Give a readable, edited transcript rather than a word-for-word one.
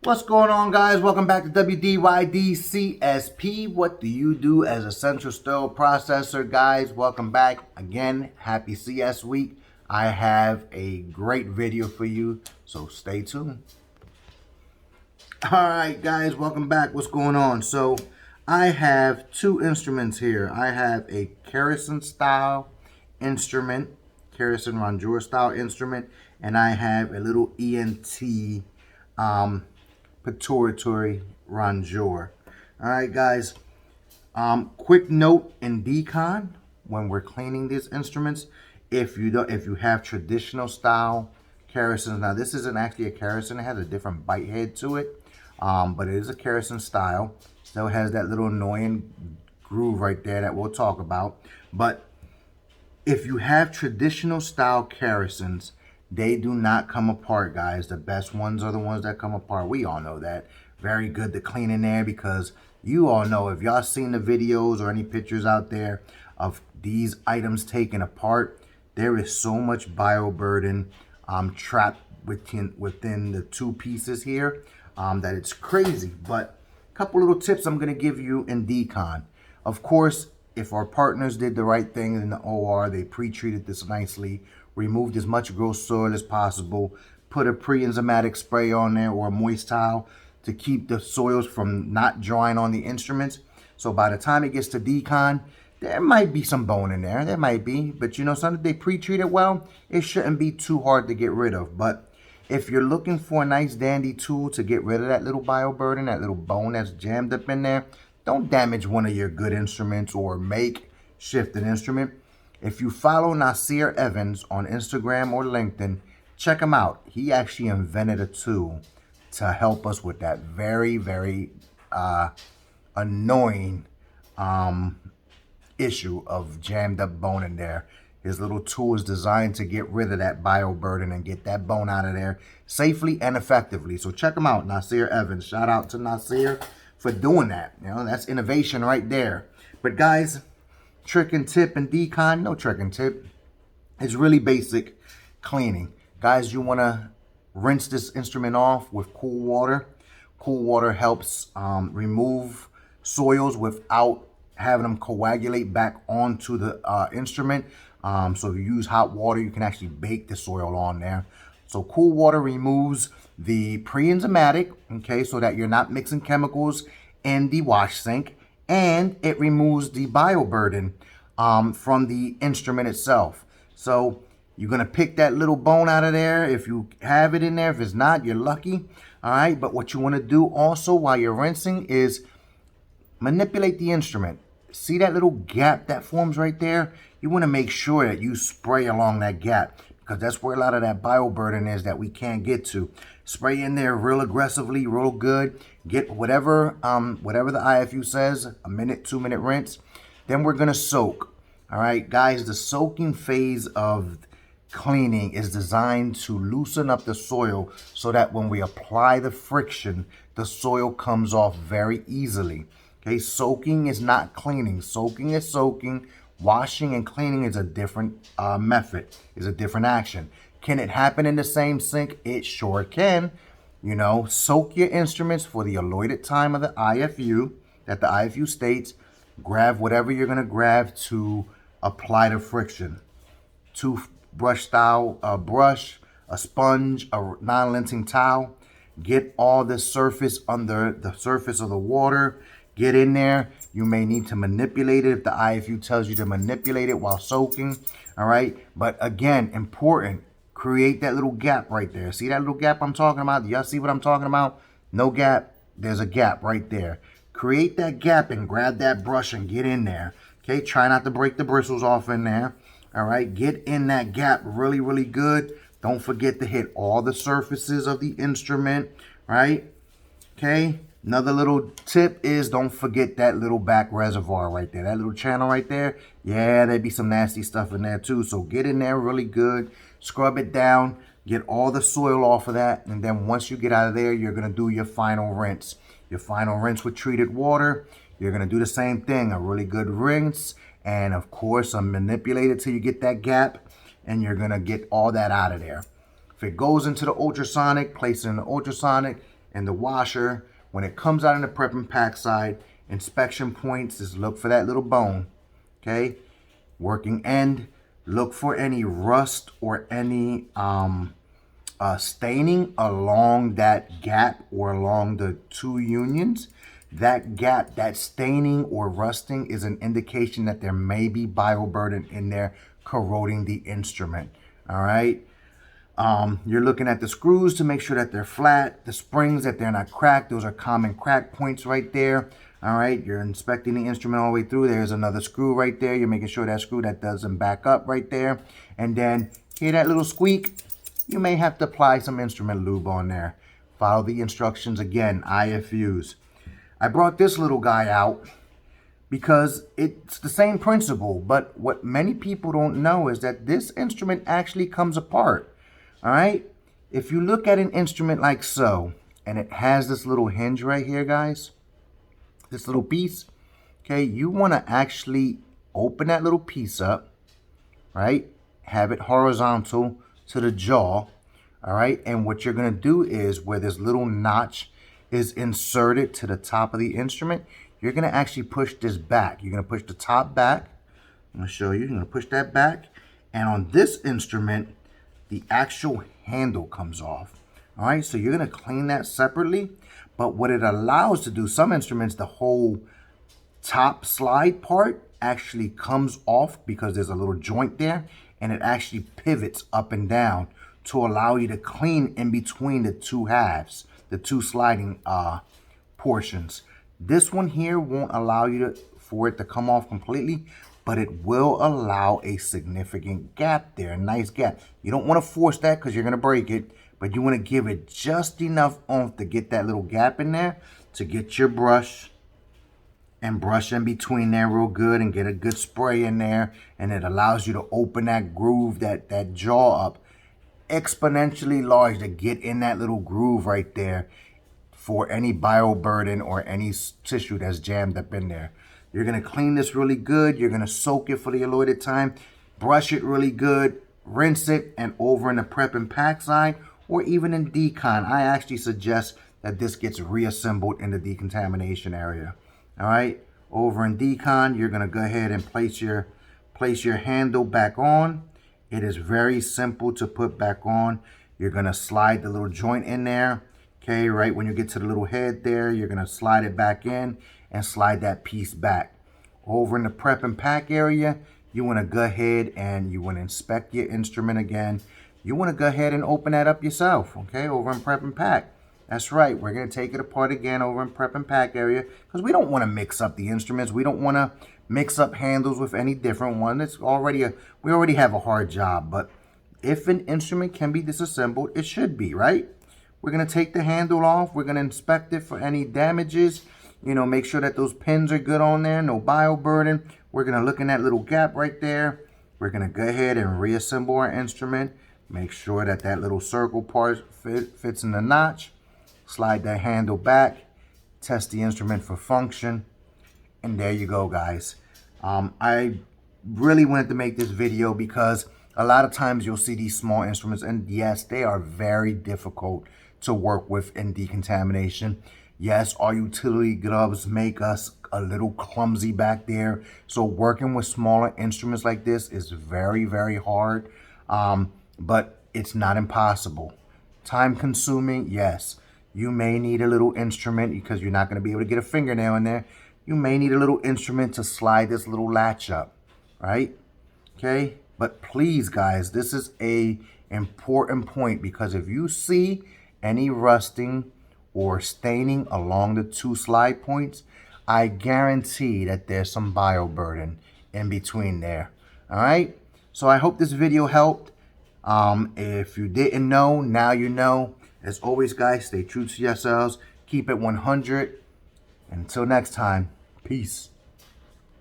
What's going on, guys? Welcome back to W.D.Y.D. CSP. What do you do as a central stir processor, guys? Welcome back again. Happy CS week. I have a great video for you, so stay tuned. All right, guys, welcome back. What's going on? So I have two instruments here. I have a Kerrison style instrument, Kerrison Ronguer style instrument, and I have a little ENT pituitary Ronguer. All right, guys. Quick note in decon when we're cleaning these instruments, if you have traditional style Kerrisons. Now this isn't actually a Kerrison; it has a different bite head to it, but it is a Kerrison style. So it has that little annoying groove right there that we'll talk about. But if you have traditional style Kerrisons, they do not come apart, guys. The best ones are the ones that come apart. We all know that. Very good to clean in there because you all know, if y'all seen the videos or any pictures out there of these items taken apart, there is so much bioburden trapped within the two pieces here that it's crazy. But a couple little tips I'm going to give you in decon. Of course, if our partners did the right thing in the OR, they pre-treated this nicely, removed as much gross soil as possible, put a pre-enzymatic spray on there or a moist towel to keep the soils from not drying on the instruments. So by the time it gets to decon, there might be some bone in there. There might be, but you know, something they pre-treat it well, it shouldn't be too hard to get rid of. But if you're looking for a nice dandy tool to get rid of that little bioburden, that little bone that's jammed up in there, don't damage one of your good instruments or shift an instrument. If you follow Nasir Evans on Instagram or LinkedIn, check him out. He actually invented a tool to help us with that very, very annoying issue of jammed up bone in there. His little tool is designed to get rid of that bioburden and get that bone out of there safely and effectively. So check him out, Nasir Evans. Shout out to Nasir for doing that. You know, that's innovation right there. But guys, trick and tip and decon, no trick and tip. It's really basic cleaning. Guys, you want to rinse this instrument off with cool water. Cool water helps remove soils without having them coagulate back onto the instrument. So if you use hot water, you can actually bake the soil on there. So cool water removes the pre-enzymatic, okay, so that you're not mixing chemicals in the wash sink, and it removes the bioburden from the instrument itself. So you're going to pick that little bone out of there if you have it in there. If it's not, you're lucky. All right, but what you want to do also while you're rinsing is manipulate the instrument. See that little gap that forms right there? You want to make sure that you spray along that gap, because that's where a lot of that bioburden is that we can't get to. Spray in there real aggressively, real good. Get whatever the IFU says, a minute, 2-minute rinse. Then we're going to soak. All right, guys, the soaking phase of cleaning is designed to loosen up the soil so that when we apply the friction, the soil comes off very easily. Okay, soaking is not cleaning. Soaking is soaking. Washing and cleaning is a different method, is a different action. Can it happen in the same sink? It sure can. You know, soak your instruments for the allotted time of the IFU, that the IFU states. Grab whatever you're going to grab to apply the friction. Toothbrush style brush, a sponge, a non-lensing towel. Get all the surface under the surface of the water. Get in there. You may need to manipulate it if the IFU tells you to manipulate it while soaking. All right. But again, important, create that little gap right there. See that little gap I'm talking about? Do y'all see what I'm talking about? No gap. There's a gap right there. Create that gap and grab that brush and get in there. Okay. Try not to break the bristles off in there. All right. Get in that gap really, really good. Don't forget to hit all the surfaces of the instrument. Right. Okay. Another little tip is don't forget that little back reservoir right there. That little channel right there. Yeah, there'd be some nasty stuff in there too. So get in there really good. Scrub it down. Get all the soil off of that. And then once you get out of there, you're going to do your final rinse. Your final rinse with treated water. You're going to do the same thing. A really good rinse. And of course, manipulate it till you get that gap. And you're going to get all that out of there. If it goes into the ultrasonic, place it in the ultrasonic. and the washer, when it comes out in the prep and pack side, inspection points is look for that little bone, okay? Working end, look for any rust or any staining along that gap or along the two unions. That gap, that staining or rusting is an indication that there may be bioburden in there corroding the instrument. All right. You're looking at the screws to make sure that they're flat, the springs that they're not cracked. Those are common crack points right there. All right, you're inspecting the instrument all the way through. There's another screw right there. You're making sure that screw that doesn't back up right there. And then hear that little squeak? You may have to apply some instrument lube on there. Follow the instructions again, IFUs. I brought this little guy out because it's the same principle, but what many people don't know is that this instrument actually comes apart. All right, if you look at an instrument like so, and it has this little hinge right here, guys, this little piece, okay, you want to actually open that little piece up, right? Have it horizontal to the jaw, all right? And what you're going to do is where this little notch is inserted to the top of the instrument, you're going to actually push this back. You're going to push the top back. I'm going to show you. You're going to push that back. And on this instrument, the actual handle comes off. All right, so you're going to clean that separately. But what it allows to do, some instruments, the whole top slide part actually comes off because there's a little joint there, and it actually pivots up and down to allow you to clean in between the two halves, the two sliding portions. This one here won't allow you for it to come off completely, but it will allow a significant gap there, a nice gap. You don't want to force that because you're going to break it, but you want to give it just enough oomph to get that little gap in there, to get your brush and brush in between there real good and get a good spray in there. And it allows you to open that groove, that jaw up exponentially large to get in that little groove right there for any bioburden or any tissue that's jammed up in there. You're going to clean this really good. You're going to soak it for the allotted time, brush it really good, rinse it, and over in the prep and pack side or even in decon, I actually suggest that this gets reassembled in the decontamination area. All right, over in decon, you're going to go ahead and place your handle back on. It is very simple to put back on. You're going to slide the little joint in there. Okay, right when you get to the little head there, you're going to slide it back in and slide that piece back. Over in the prep and pack area, you want to go ahead and you want to inspect your instrument again. You want to go ahead and open that up yourself, okay, over in prep and pack. That's right, we're going to take it apart again over in prep and pack area because we don't want to mix up the instruments. We don't want to mix up handles with any different one. It's already we already have a hard job, but if an instrument can be disassembled, it should be, right? We're going to take the handle off. We're going to inspect it for any damages. You know, make sure that those pins are good on there, no bioburden. We're going to look in that little gap right there. We're going to go ahead and reassemble our instrument. Make sure that that little circle part fits in the notch. Slide that handle back. Test the instrument for function. And there you go, guys. I really wanted to make this video because a lot of times you'll see these small instruments, and yes, they are very difficult to work with in decontamination. Yes, our utility gloves make us a little clumsy back there. So working with smaller instruments like this is very, very hard. But it's not impossible. Time consuming, yes. You may need a little instrument because you're not going to be able to get a fingernail in there. You may need a little instrument to slide this little latch up, right? Okay, but please, guys, this is a important point because if you see any rusting or staining along the two slide points, I guarantee that there's some bioburden in between there. All right, so I hope this video helped. If you didn't know, now you know. As always, guys, stay true to yourselves. Keep it 100. Until next time, peace.